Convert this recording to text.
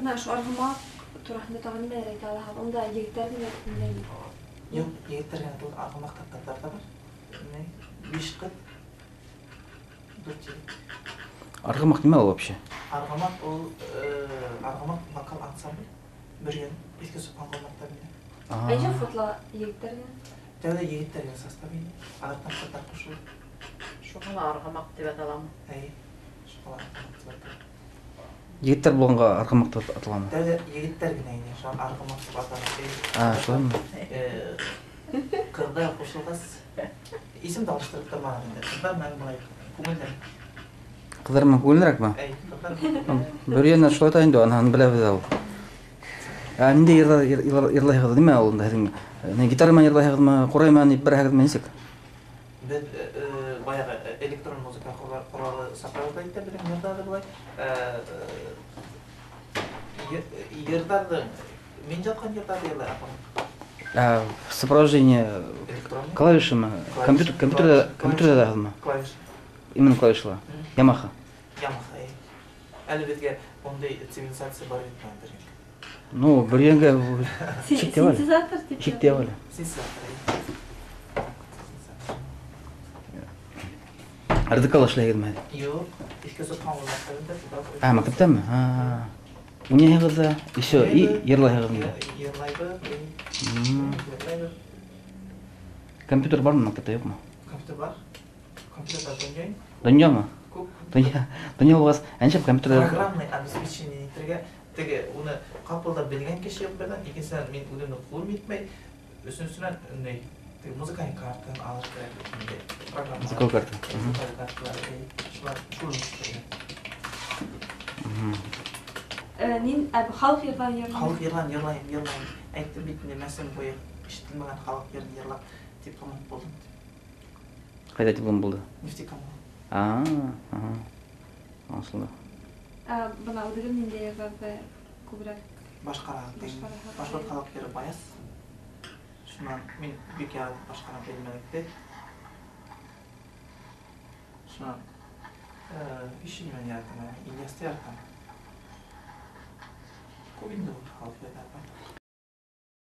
Buna şu argıma turahında tağını merak alaha. Onda yigitler mi yaptın? Yok, yigitler yani bu argımak tatlılar da var. Ne? Beş kız. Dört yigit. Argımak nima o вообще? Argımak o argımak vokal ansambl. Bir yıl eski sopan konularda bile. Ayca fotla yigitler mi? Devlet yigitler yani sastavıydı. Ağırtan kızlar koşuldu. Şu kala argamak deb atalamı. Hayır. Şu kadar argımak var. Yigitler болгонго аргымак деп аталган. Devlet yigitler yine yine şu an argımak vatanı. Şolay mı? Kızlar koşulgaz. İsim de alıştırıp da bana dedi. Kızlar ben buna kumullar. Кыздар менен көңүлүрөөк ма? Kızlar. Бир жерден ушул айтайын деп анан билебиз ал. Эмне ырлай калды неме ал дедиң? Не гитара менен ырлай калдымы, курай менен бир калдымы несек? Biz bayağı elektron müzika kuralı sakarda ite bilim yırdardı bulay. Yırdardı. Men жатқан yırdardı yırlar yapalım. Сопровождение Электронный? клавишами, компьютерде дагы. Klaviş. Именно клавишла. Yamaha. Yamaha. Әлі бізге ондай цивилизация бар етмейді. Ну, бир жерге чектеп ал. Синтезатор типа. Чектеп ал. Синтезатор. Радикал ишлей келмedi. Yok. İşte sokan olmaklarında. Мектептеби? Уне кызы, еще и ырлай калды. Yırlaydı. Компьютер бармы мектепте, жокму? Компьютер бар. Компьютер дөньяйын. Дөньямы? Көп. Дөнья болгас, анча компьютерде Программный обеспечение теге уны капылдап билген киши yok берден. Икенсинен мен уны колум жетпей, үстүнөн ындай музыкальный картаны алып берет. Программа. Музыкалык карта. Музыкалык карталар. Шулар шулар. Нин халк йырдан Халық йырлайын. Айттым бетінде мәсем қойып, ишетилмеген халық йырын йырлап дипломат болдым. Кайда диплом болду? Нефтекомол. Аншылды. Buna udurun ninde yırdardı kubrak. Башкара халық йыры баяз. Шунан мен бек яратып башкара белмедикти. Шунан ишин мен яратам, Ильясты яратам. Көбүндө халық йырдар бар.